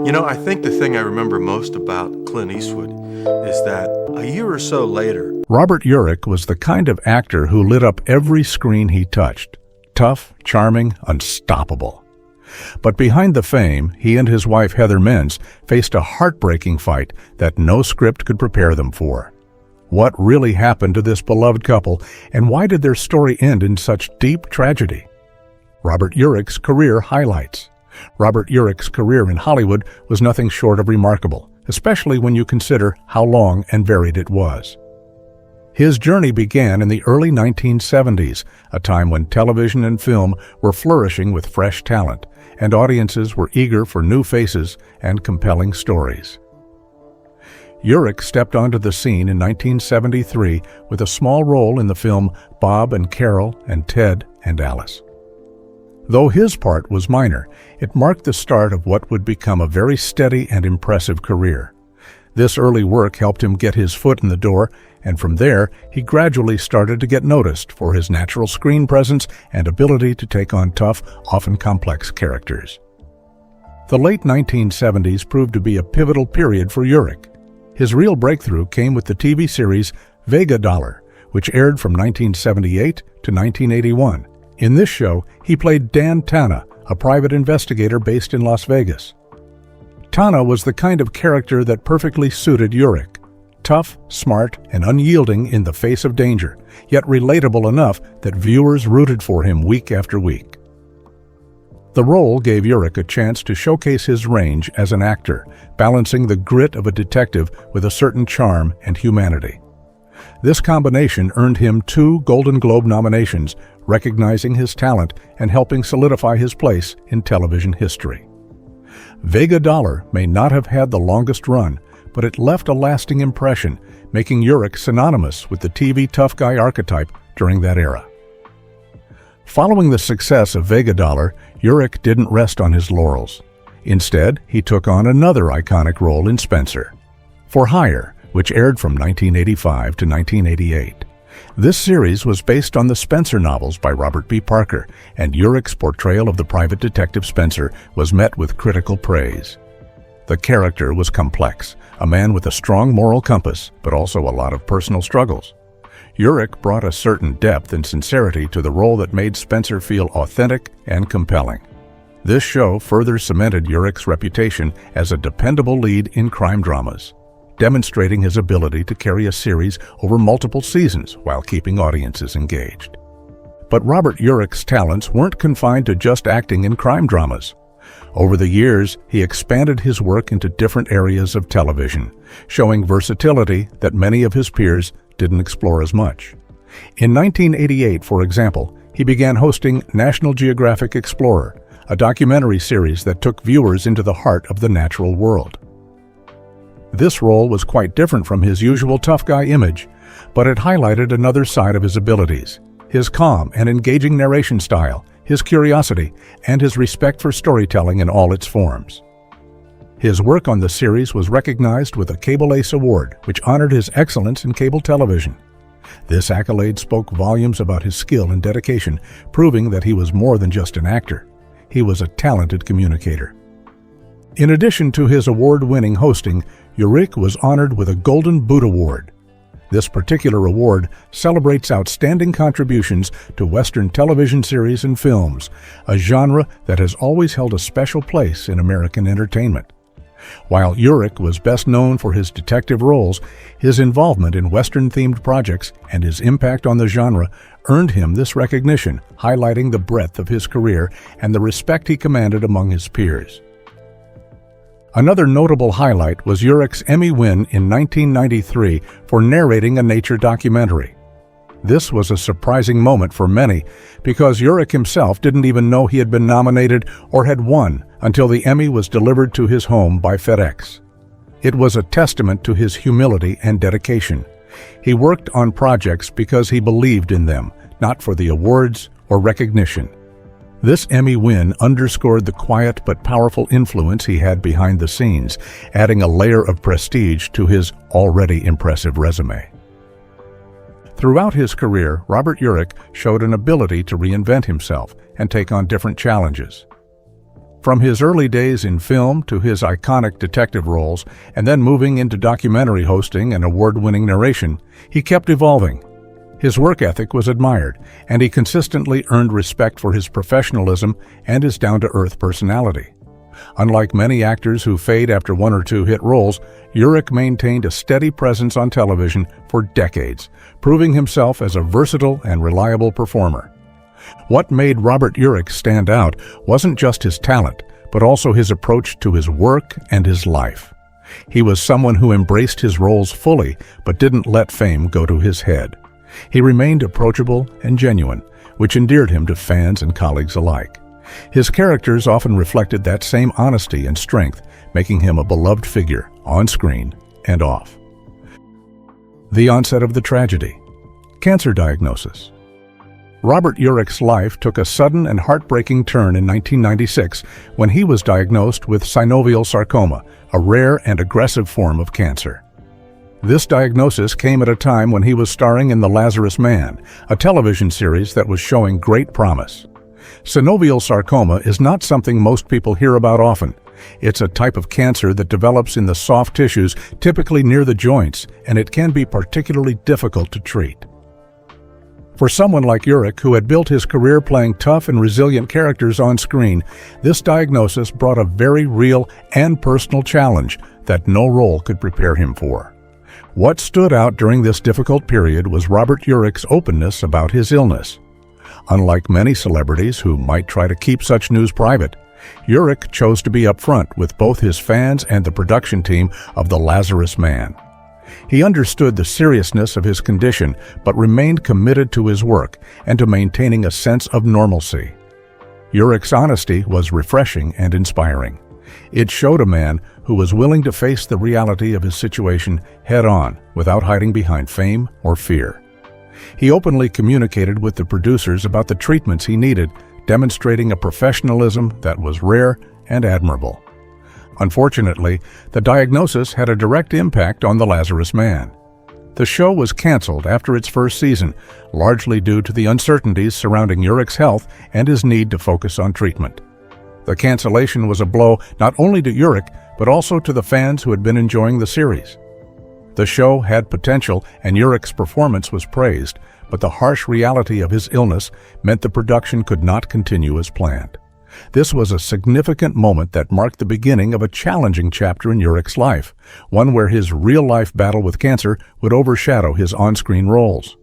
I think the thing I remember most about Clint Eastwood is that a year or so later, Robert Urich was the kind of actor who lit up every screen he touched. Tough, charming, unstoppable. But behind the fame, he and his wife Heather Menz faced a heartbreaking fight that no script could prepare them for. What really happened to this beloved couple, and why did their story end in such deep tragedy? Robert Urich's career highlights. Robert Urich's career in Hollywood was nothing short of remarkable, especially when you consider how long and varied it was. His journey began in the early 1970s, a time when television and film were flourishing with fresh talent, and audiences were eager for new faces and compelling stories. Urich stepped onto the scene in 1973 with a small role in the film Bob and Carol and Ted and Alice. Though his part was minor, it marked the start of what would become a very steady and impressive career. This early work helped him get his foot in the door, and from there, he gradually started to get noticed for his natural screen presence and ability to take on tough, often complex characters. The late 1970s proved to be a pivotal period for Urich. His real breakthrough came with the TV series Vega Dollar, which aired from 1978 to 1981. In this show, he played Dan Tana, a private investigator based in Las Vegas. Tana was the kind of character that perfectly suited Urich. Tough, smart, and unyielding in the face of danger, yet relatable enough that viewers rooted for him week after week. The role gave Urich a chance to showcase his range as an actor, balancing the grit of a detective with a certain charm and humanity. This combination earned him 2 Golden Globe nominations, recognizing his talent and helping solidify his place in television history. Vega Dollar may not have had the longest run, but it left a lasting impression, making Urich synonymous with the TV tough guy archetype during that era. Following the success of Vega Dollar, Urich didn't rest on his laurels. Instead, he took on another iconic role in Spencer, For Hire, which aired from 1985 to 1988. This series was based on the Spencer novels by Robert B. Parker, and Urich's portrayal of the private detective Spencer was met with critical praise. The character was complex, a man with a strong moral compass, but also a lot of personal struggles. Urich brought a certain depth and sincerity to the role that made Spencer feel authentic and compelling. This show further cemented Urich's reputation as a dependable lead in crime dramas, demonstrating his ability to carry a series over multiple seasons while keeping audiences engaged. But Robert Urich's talents weren't confined to just acting in crime dramas. Over the years, he expanded his work into different areas of television, showing versatility that many of his peers didn't explore as much. In 1988, for example, he began hosting National Geographic Explorer, a documentary series that took viewers into the heart of the natural world. This role was quite different from his usual tough guy image, but it highlighted another side of his abilities: his calm and engaging narration style, his curiosity, and his respect for storytelling in all its forms. His work on the series was recognized with a Cable Ace Award, which honored his excellence in cable television. This accolade spoke volumes about his skill and dedication, proving that he was more than just an actor. He was a talented communicator. In addition to his award-winning hosting, Urich was honored with a Golden Boot Award. This particular award celebrates outstanding contributions to Western television series and films, a genre that has always held a special place in American entertainment. While Urich was best known for his detective roles, his involvement in Western-themed projects and his impact on the genre earned him this recognition, highlighting the breadth of his career and the respect he commanded among his peers. Another notable highlight was Urich's Emmy win in 1993 for narrating a nature documentary. This was a surprising moment for many because Urich himself didn't even know he had been nominated or had won until the Emmy was delivered to his home by FedEx. It was a testament to his humility and dedication. He worked on projects because he believed in them, not for the awards or recognition. This Emmy win underscored the quiet but powerful influence he had behind the scenes, adding a layer of prestige to his already impressive resume. Throughout his career, Robert Urich showed an ability to reinvent himself and take on different challenges. From his early days in film to his iconic detective roles, and then moving into documentary hosting and award-winning narration, he kept evolving. His work ethic was admired, and he consistently earned respect for his professionalism and his down-to-earth personality. Unlike many actors who fade after one or two hit roles, Urich maintained a steady presence on television for decades, proving himself as a versatile and reliable performer. What made Robert Urich stand out wasn't just his talent, but also his approach to his work and his life. He was someone who embraced his roles fully, but didn't let fame go to his head. He remained approachable and genuine, which endeared him to fans and colleagues alike. His characters often reflected that same honesty and strength, making him a beloved figure on screen and off. The onset of the tragedy. Cancer diagnosis. Robert Urich's life took a sudden and heartbreaking turn in 1996 when he was diagnosed with synovial sarcoma, a rare and aggressive form of cancer. This diagnosis came at a time when he was starring in The Lazarus Man, a television series that was showing great promise. Synovial sarcoma is not something most people hear about often. It's a type of cancer that develops in the soft tissues, typically near the joints, and it can be particularly difficult to treat. For someone like Urich, who had built his career playing tough and resilient characters on screen, this diagnosis brought a very real and personal challenge that no role could prepare him for. What stood out during this difficult period was Robert Urich's openness about his illness. Unlike many celebrities who might try to keep such news private, Urich chose to be upfront with both his fans and the production team of The Lazarus Man. He understood the seriousness of his condition, but remained committed to his work and to maintaining a sense of normalcy. Urich's honesty was refreshing and inspiring. It showed a man who was willing to face the reality of his situation head-on without hiding behind fame or fear. He openly communicated with the producers about the treatments he needed, demonstrating a professionalism that was rare and admirable. Unfortunately, the diagnosis had a direct impact on The Lazarus Man. The show was canceled after its first season, largely due to the uncertainties surrounding Urich's health and his need to focus on treatment. The cancellation was a blow not only to Urich, but also to the fans who had been enjoying the series. The show had potential and Urich's performance was praised, but the harsh reality of his illness meant the production could not continue as planned. This was a significant moment that marked the beginning of a challenging chapter in Urich's life, one where his real-life battle with cancer would overshadow his on-screen roles.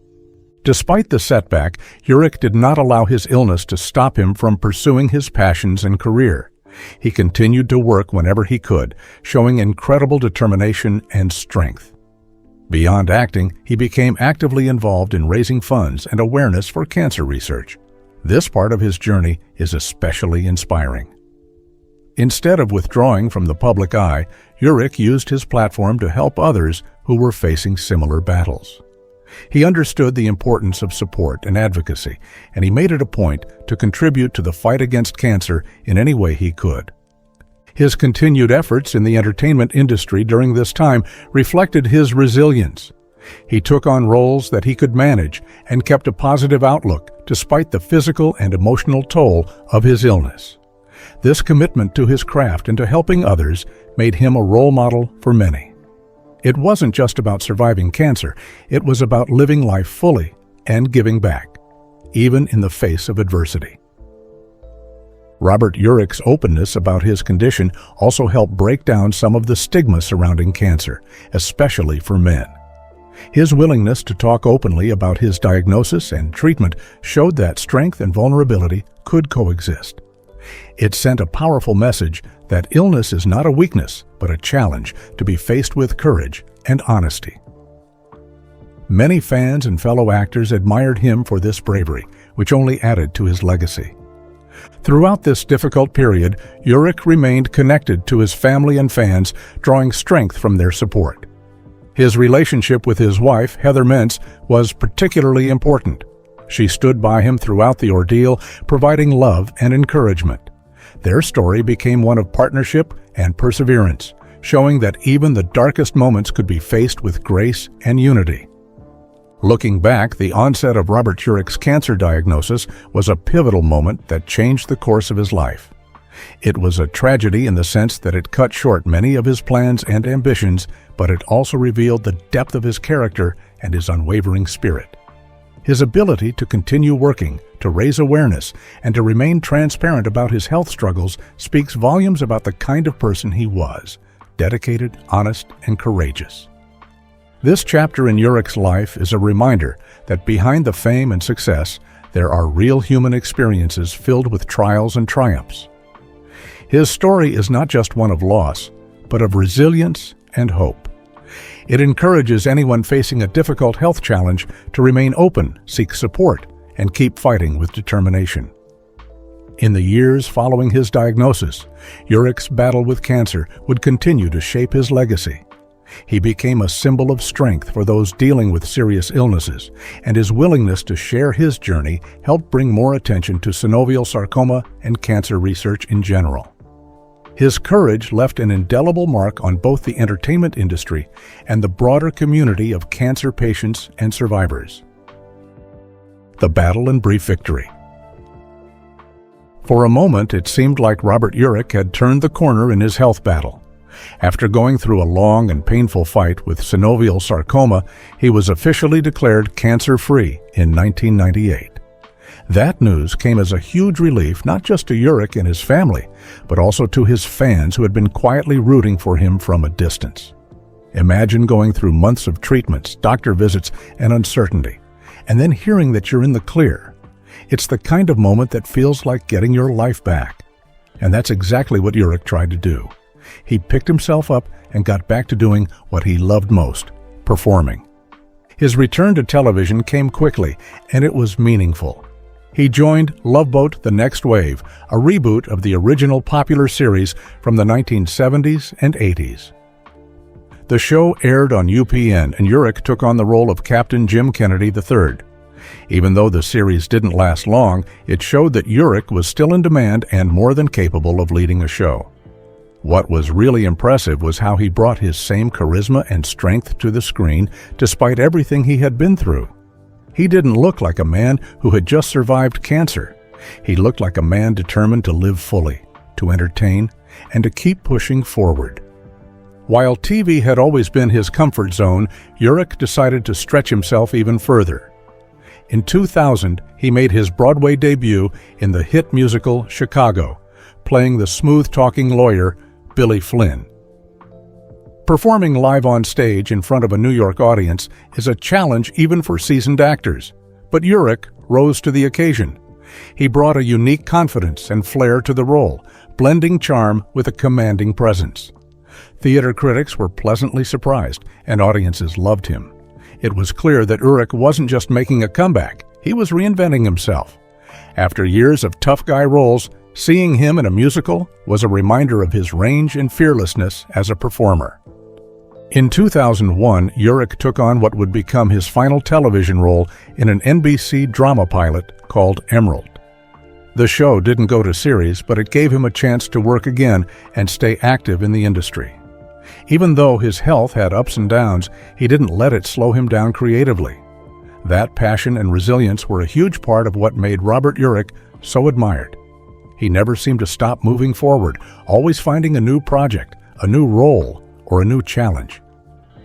Despite the setback, Urich did not allow his illness to stop him from pursuing his passions and career. He continued to work whenever he could, showing incredible determination and strength. Beyond acting, he became actively involved in raising funds and awareness for cancer research. This part of his journey is especially inspiring. Instead of withdrawing from the public eye, Urich used his platform to help others who were facing similar battles. He understood the importance of support and advocacy, and he made it a point to contribute to the fight against cancer in any way he could. His continued efforts in the entertainment industry during this time reflected his resilience. He took on roles that he could manage and kept a positive outlook despite the physical and emotional toll of his illness. This commitment to his craft and to helping others made him a role model for many. It wasn't just about surviving cancer, it was about living life fully and giving back, even in the face of adversity. Robert Urich's openness about his condition also helped break down some of the stigma surrounding cancer, especially for men. His willingness to talk openly about his diagnosis and treatment showed that strength and vulnerability could coexist. It sent a powerful message that illness is not a weakness, but a challenge to be faced with courage and honesty. Many fans and fellow actors admired him for this bravery, which only added to his legacy. Throughout this difficult period, Urich remained connected to his family and fans, drawing strength from their support. His relationship with his wife, Heather Menz, was particularly important. She stood by him throughout the ordeal, providing love and encouragement. Their story became one of partnership and perseverance, showing that even the darkest moments could be faced with grace and unity. Looking back, the onset of Robert Urich's cancer diagnosis was a pivotal moment that changed the course of his life. It was a tragedy in the sense that it cut short many of his plans and ambitions, but it also revealed the depth of his character and his unwavering spirit. His ability to continue working, to raise awareness, and to remain transparent about his health struggles speaks volumes about the kind of person he was: dedicated, honest, and courageous. This chapter in Urich's life is a reminder that behind the fame and success, there are real human experiences filled with trials and triumphs. His story is not just one of loss, but of resilience and hope. It encourages anyone facing a difficult health challenge to remain open, seek support, and keep fighting with determination. In the years following his diagnosis, Urich's battle with cancer would continue to shape his legacy. He became a symbol of strength for those dealing with serious illnesses, and his willingness to share his journey helped bring more attention to synovial sarcoma and cancer research in general. His courage left an indelible mark on both the entertainment industry and the broader community of cancer patients and survivors. The battle and brief victory. For a moment, it seemed like Robert Urich had turned the corner in his health battle. After going through a long and painful fight with synovial sarcoma, he was officially declared cancer-free in 1998. That news came as a huge relief not just to Urich and his family, but also to his fans who had been quietly rooting for him from a distance. Imagine going through months of treatments, doctor visits, and uncertainty, and then hearing that you're in the clear. It's the kind of moment that feels like getting your life back. And that's exactly what Urich tried to do. He picked himself up and got back to doing what he loved most: performing. His return to television came quickly, and it was meaningful. He joined Love Boat: The Next Wave, a reboot of the original popular series from the 1970s and 80s. The show aired on UPN, and Urich took on the role of Captain Jim Kennedy III. Even though the series didn't last long, it showed that Urich was still in demand and more than capable of leading a show. What was really impressive was how he brought his same charisma and strength to the screen despite everything he had been through. He didn't look like a man who had just survived cancer. He looked like a man determined to live fully, to entertain, and to keep pushing forward. While TV had always been his comfort zone, Urich decided to stretch himself even further. In 2000, he made his Broadway debut in the hit musical Chicago, playing the smooth-talking lawyer Billy Flynn. Performing live on stage in front of a New York audience is a challenge even for seasoned actors, but Urich rose to the occasion. He brought a unique confidence and flair to the role, blending charm with a commanding presence. Theater critics were pleasantly surprised, and audiences loved him. It was clear that Urich wasn't just making a comeback, he was reinventing himself. After years of tough guy roles, seeing him in a musical was a reminder of his range and fearlessness as a performer. In 2001, Urich took on what would become his final television role in an NBC drama pilot called Emerald. The show didn't go to series, but it gave him a chance to work again and stay active in the industry. Even though his health had ups and downs, he didn't let it slow him down creatively. That passion and resilience were a huge part of what made Robert Urich so admired. He never seemed to stop moving forward, always finding a new project, a new role, or a new challenge.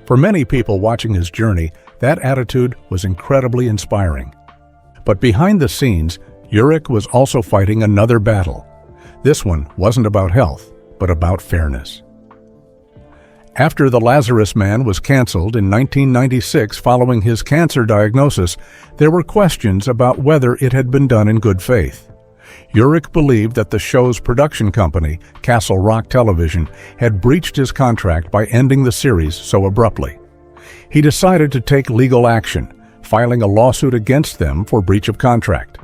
For many people watching his journey, that attitude was incredibly inspiring. But behind the scenes, Urich was also fighting another battle. This one wasn't about health, but about fairness. After The Lazarus Man was canceled in 1996 following his cancer diagnosis, there were questions about whether it had been done in good faith. Urich believed that the show's production company, Castle Rock Television, had breached his contract by ending the series so abruptly. He decided to take legal action, filing a lawsuit against them for breach of contract.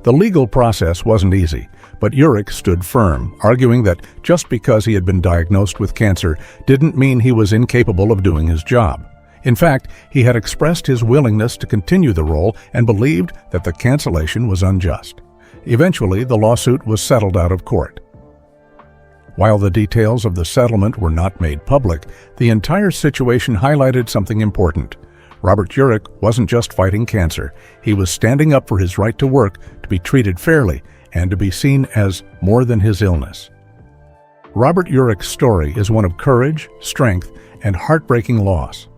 The legal process wasn't easy, but Urich stood firm, arguing that just because he had been diagnosed with cancer didn't mean he was incapable of doing his job. In fact, he had expressed his willingness to continue the role and believed that the cancellation was unjust. Eventually, the lawsuit was settled out of court. While the details of the settlement were not made public, the entire situation highlighted something important. Robert Urich wasn't just fighting cancer. He was standing up for his right to work, to be treated fairly, and to be seen as more than his illness. Robert Urich's story is one of courage, strength, and heartbreaking loss.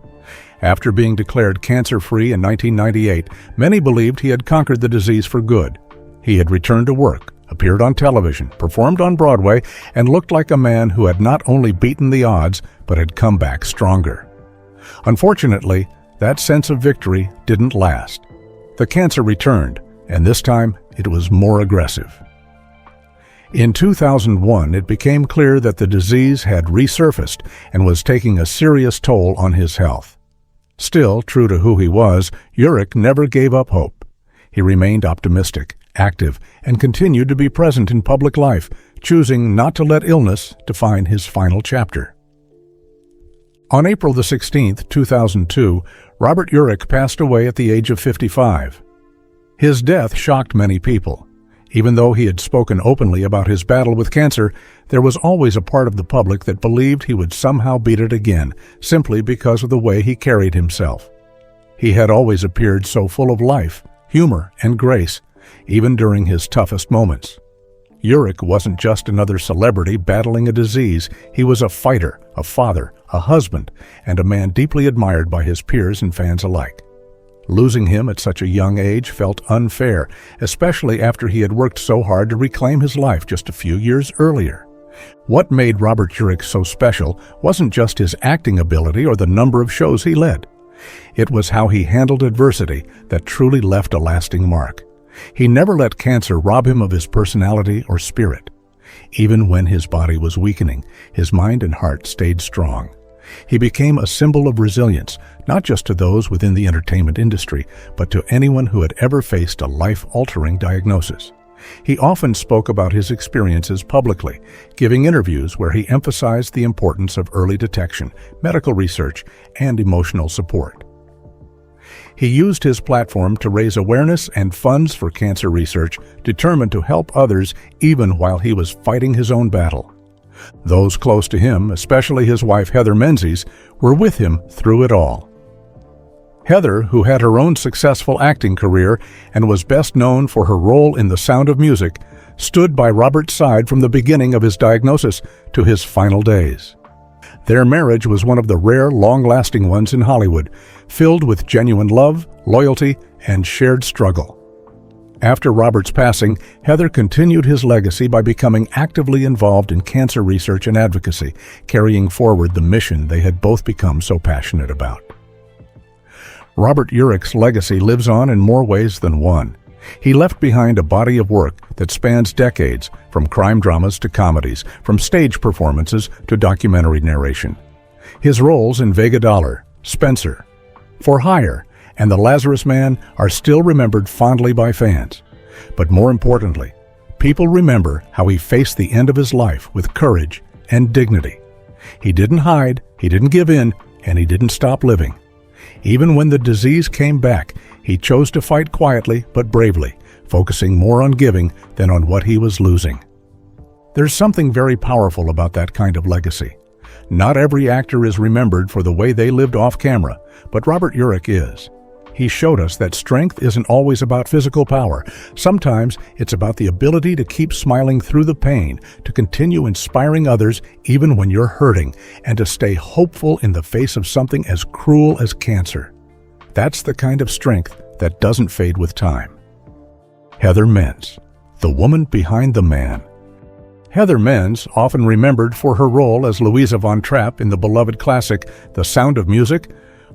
After being declared cancer-free in 1998, many believed he had conquered the disease for good. He had returned to work, appeared on television, performed on Broadway, and looked like a man who had not only beaten the odds, but had come back stronger. Unfortunately, that sense of victory didn't last. The cancer returned, and this time it was more aggressive. In 2001, it became clear that the disease had resurfaced and was taking a serious toll on his health. Still, true to who he was, Urich never gave up hope. He remained optimistic, active, and continued to be present in public life, choosing not to let illness define his final chapter. On April 16, 2002, Robert Urich passed away at the age of 55. His death shocked many people. Even though he had spoken openly about his battle with cancer, there was always a part of the public that believed he would somehow beat it again, simply because of the way he carried himself. He had always appeared so full of life, humor, and grace, even during his toughest moments. Urich wasn't just another celebrity battling a disease. He was a fighter, a father, a husband, and a man deeply admired by his peers and fans alike. Losing him at such a young age felt unfair, especially after he had worked so hard to reclaim his life just a few years earlier. What made Robert Urich so special wasn't just his acting ability or the number of shows he led. It was how he handled adversity that truly left a lasting mark. He never let cancer rob him of his personality or spirit. Even when his body was weakening, his mind and heart stayed strong. He became a symbol of resilience, not just to those within the entertainment industry, but to anyone who had ever faced a life-altering diagnosis. He often spoke about his experiences publicly, giving interviews where he emphasized the importance of early detection, medical research, and emotional support. He used his platform to raise awareness and funds for cancer research, determined to help others even while he was fighting his own battle. Those close to him, especially his wife Heather Menz, were with him through it all. Heather, who had her own successful acting career and was best known for her role in The Sound of Music, stood by Robert's side from the beginning of his diagnosis to his final days. Their marriage was one of the rare, long-lasting ones in Hollywood, filled with genuine love, loyalty, and shared struggle. After Robert's passing, Heather continued his legacy by becoming actively involved in cancer research and advocacy, carrying forward the mission they had both become so passionate about. Robert Urich's legacy lives on in more ways than one. He left behind a body of work that spans decades, from crime dramas to comedies, from stage performances to documentary narration. His roles in Vega Dollar, Spencer, For Hire, and The Lazarus Man are still remembered fondly by fans. But more importantly, people remember how he faced the end of his life with courage and dignity. He didn't hide, he didn't give in, and he didn't stop living. Even when the disease came back, he chose to fight quietly but bravely, focusing more on giving than on what he was losing. There's something very powerful about that kind of legacy. Not every actor is remembered for the way they lived off camera, but Robert Urich is. He showed us that strength isn't always about physical power. Sometimes it's about the ability to keep smiling through the pain, to continue inspiring others even when you're hurting, and to stay hopeful in the face of something as cruel as cancer. That's the kind of strength that doesn't fade with time. Heather Menz, the woman behind the man. Heather Menz, often remembered for her role as Louisa Von Trapp in the beloved classic The Sound of Music,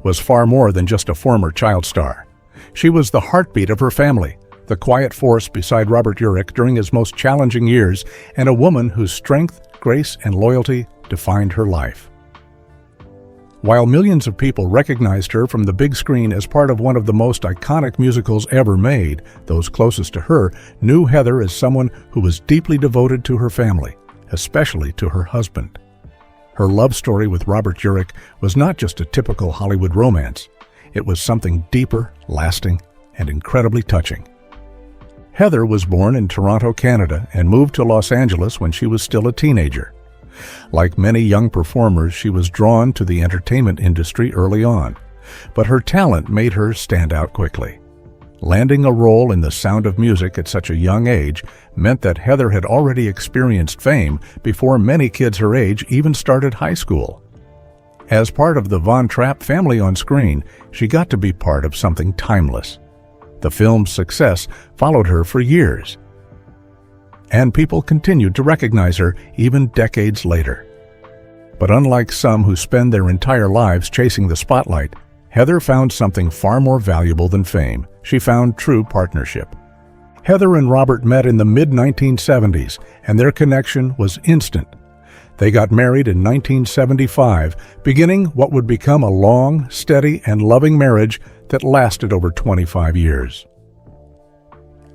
was far more than just a former child star. She was the heartbeat of her family, the quiet force beside Robert Urich during his most challenging years, and a woman whose strength, grace, and loyalty defined her life. While millions of people recognized her from the big screen as part of one of the most iconic musicals ever made, those closest to her knew Heather as someone who was deeply devoted to her family, especially to her husband. Her love story with Robert Urich was not just a typical Hollywood romance. It was something deeper, lasting, and incredibly touching. Heather was born in Toronto, Canada, and moved to Los Angeles when she was still a teenager. Like many young performers, she was drawn to the entertainment industry early on, but her talent made her stand out quickly. Landing a role in The Sound of Music at such a young age meant that Heather had already experienced fame before many kids her age even started high school. As part of the Von Trapp family on screen, she got to be part of something timeless. The film's success followed her for years, and people continued to recognize her even decades later. But unlike some who spend their entire lives chasing the spotlight, Heather found something far more valuable than fame. She found true partnership. Heather and Robert met in the mid-1970s, and their connection was instant. They got married in 1975, beginning what would become a long, steady, and loving marriage that lasted over 25 years.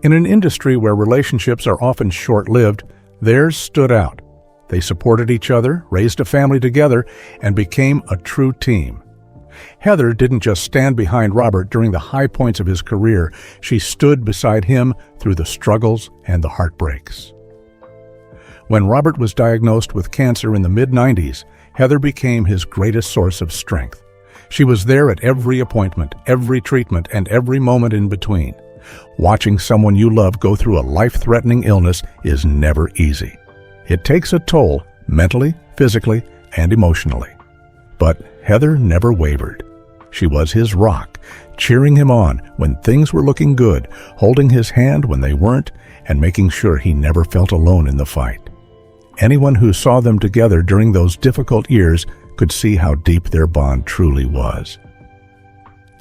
In an industry where relationships are often short-lived, theirs stood out. They supported each other, raised a family together, and became a true team. Heather didn't just stand behind Robert during the high points of his career, she stood beside him through the struggles and the heartbreaks. When Robert was diagnosed with cancer in the mid-90s, Heather became his greatest source of strength. She was there at every appointment, every treatment, and every moment in between. Watching someone you love go through a life-threatening illness is never easy. It takes a toll, mentally, physically, and emotionally. But Heather never wavered. She was his rock, cheering him on when things were looking good, holding his hand when they weren't, and making sure he never felt alone in the fight. Anyone who saw them together during those difficult years could see how deep their bond truly was.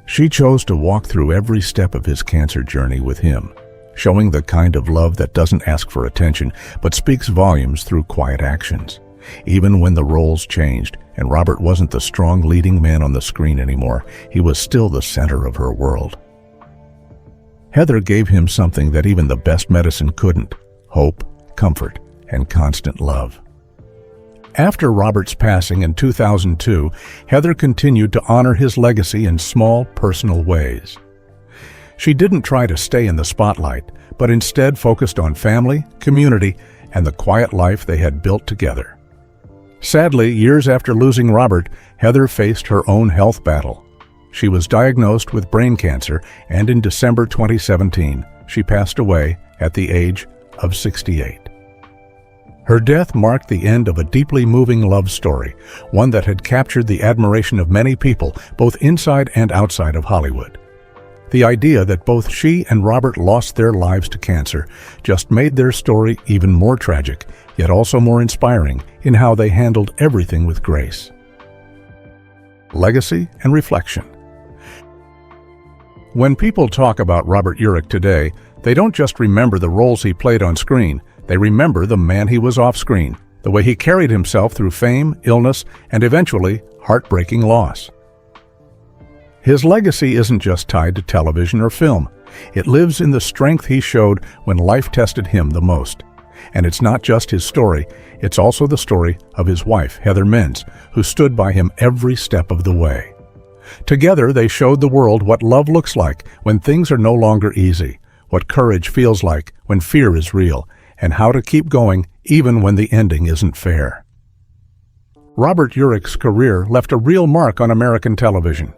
She chose to walk through every step of his cancer journey with him, showing the kind of love that doesn't ask for attention but speaks volumes through quiet actions. Even when the roles changed and Robert wasn't the strong leading man on the screen anymore, he was still the center of her world. Heather gave him something that even the best medicine couldn't: hope, comfort, and constant love. After Robert's passing in 2002, Heather continued to honor his legacy in small, personal ways. She didn't try to stay in the spotlight, but instead focused on family, community, and the quiet life they had built together. Sadly, years after losing Robert, Heather faced her own health battle. She was diagnosed with brain cancer, and in December 2017, she passed away at the age of 68. Her death marked the end of a deeply moving love story, one that had captured the admiration of many people, both inside and outside of Hollywood. The idea that both she and Robert lost their lives to cancer just made their story even more tragic, yet also more inspiring in how they handled everything with grace. Legacy and reflection. When people talk about Robert Urich today, they don't just remember the roles he played on screen, they remember the man he was off screen, the way he carried himself through fame, illness, and eventually heartbreaking loss. His legacy isn't just tied to television or film. It lives in the strength he showed when life tested him the most. And it's not just his story, it's also the story of his wife, Heather Menz, who stood by him every step of the way. Together, they showed the world what love looks like when things are no longer easy, what courage feels like when fear is real, and how to keep going even when the ending isn't fair. Robert Urich's career left a real mark on American television.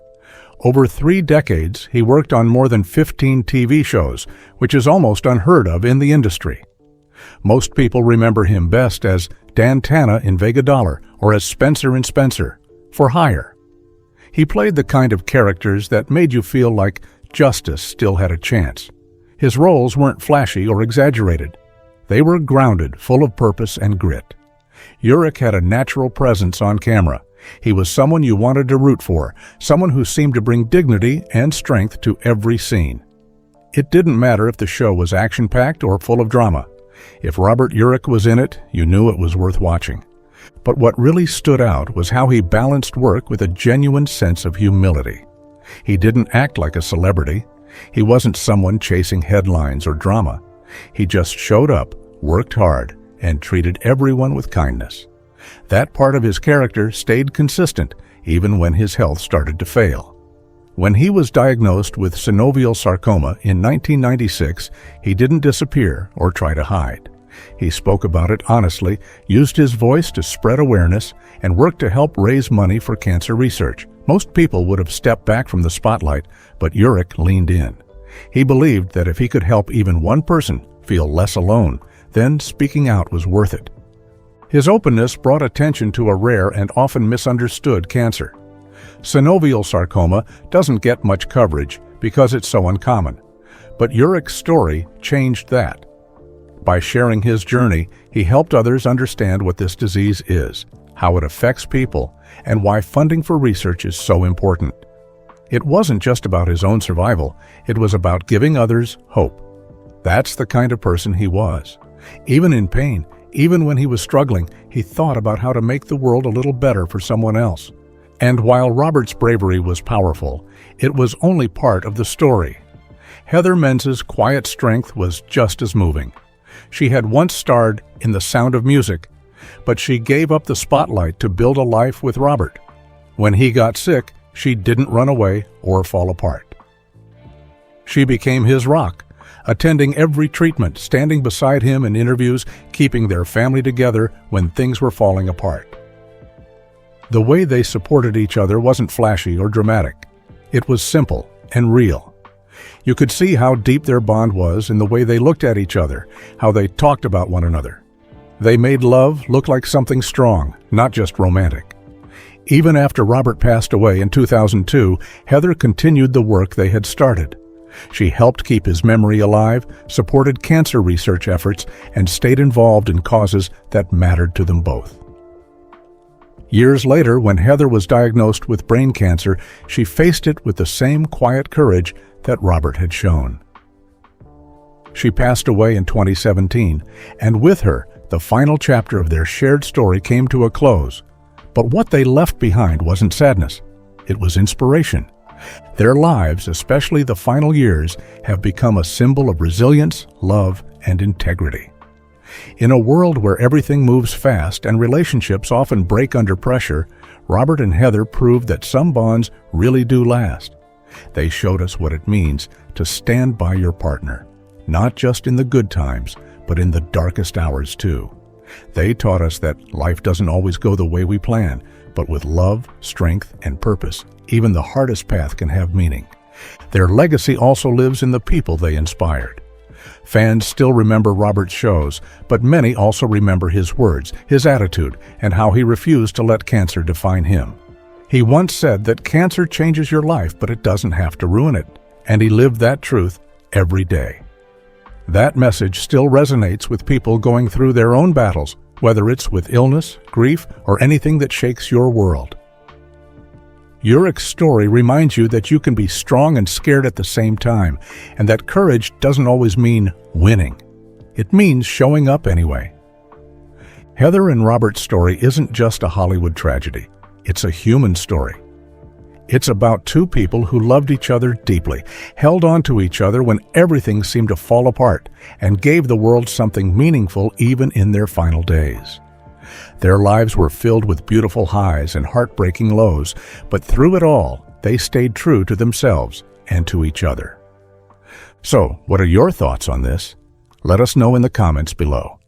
Over 3 decades, he worked on more than 15 TV shows, which is almost unheard of in the industry. Most people remember him best as Dan Tana in Vega Dollar or as Spencer in Spencer, For Hire. He played the kind of characters that made you feel like justice still had a chance. His roles weren't flashy or exaggerated. They were grounded, full of purpose and grit. Urich had a natural presence on camera. He was someone you wanted to root for, someone who seemed to bring dignity and strength to every scene. It didn't matter if the show was action-packed or full of drama. If Robert Urich was in it, you knew it was worth watching. But what really stood out was how he balanced work with a genuine sense of humility. He didn't act like a celebrity. He wasn't someone chasing headlines or drama. He just showed up, worked hard, and treated everyone with kindness. That part of his character stayed consistent even when his health started to fail. When he was diagnosed with synovial sarcoma in 1996, he didn't disappear or try to hide. He spoke about it honestly, used his voice to spread awareness, and worked to help raise money for cancer research. Most people would have stepped back from the spotlight, but Urich leaned in. He believed that if he could help even one person feel less alone, then speaking out was worth it. His openness brought attention to a rare and often misunderstood cancer. Synovial sarcoma doesn't get much coverage because it's so uncommon, but Urich's story changed that. By sharing his journey, he helped others understand what this disease is, how it affects people, and why funding for research is so important. It wasn't just about his own survival, it was about giving others hope. That's the kind of person he was. Even in pain, even when he was struggling, he thought about how to make the world a little better for someone else. And while Robert's bravery was powerful, it was only part of the story. Heather Menz's quiet strength was just as moving. She had once starred in The Sound of Music, but she gave up the spotlight to build a life with Robert. When he got sick, she didn't run away or fall apart. She became his rock, attending every treatment, standing beside him in interviews, keeping their family together when things were falling apart. The way they supported each other wasn't flashy or dramatic. It was simple and real. You could see how deep their bond was in the way they looked at each other, how they talked about one another. They made love look like something strong, not just romantic. Even after Robert passed away in 2002, Heather continued the work they had started. She helped keep his memory alive, supported cancer research efforts, and stayed involved in causes that mattered to them both. Years later, when Heather was diagnosed with brain cancer, she faced it with the same quiet courage that Robert had shown. She passed away in 2017, and with her, the final chapter of their shared story came to a close. But what they left behind wasn't sadness. It was inspiration. Their lives, especially the final years, have become a symbol of resilience, love, and integrity. In a world where everything moves fast and relationships often break under pressure, Robert and Heather proved that some bonds really do last. They showed us what it means to stand by your partner, not just in the good times, but in the darkest hours too. They taught us that life doesn't always go the way we plan, but with love, strength, and purpose, even the hardest path can have meaning. Their legacy also lives in the people they inspired. Fans still remember Robert's shows, but many also remember his words, his attitude, and how he refused to let cancer define him. He once said that cancer changes your life, but it doesn't have to ruin it, and he lived that truth every day. That message still resonates with people going through their own battles, whether it's with illness, grief, or anything that shakes your world. Urich's story reminds you that you can be strong and scared at the same time, and that courage doesn't always mean winning. It means showing up anyway. Heather and Robert's story isn't just a Hollywood tragedy. It's a human story. It's about two people who loved each other deeply, held on to each other when everything seemed to fall apart, and gave the world something meaningful even in their final days. Their lives were filled with beautiful highs and heartbreaking lows, but through it all, they stayed true to themselves and to each other. So, what are your thoughts on this? Let us know in the comments below.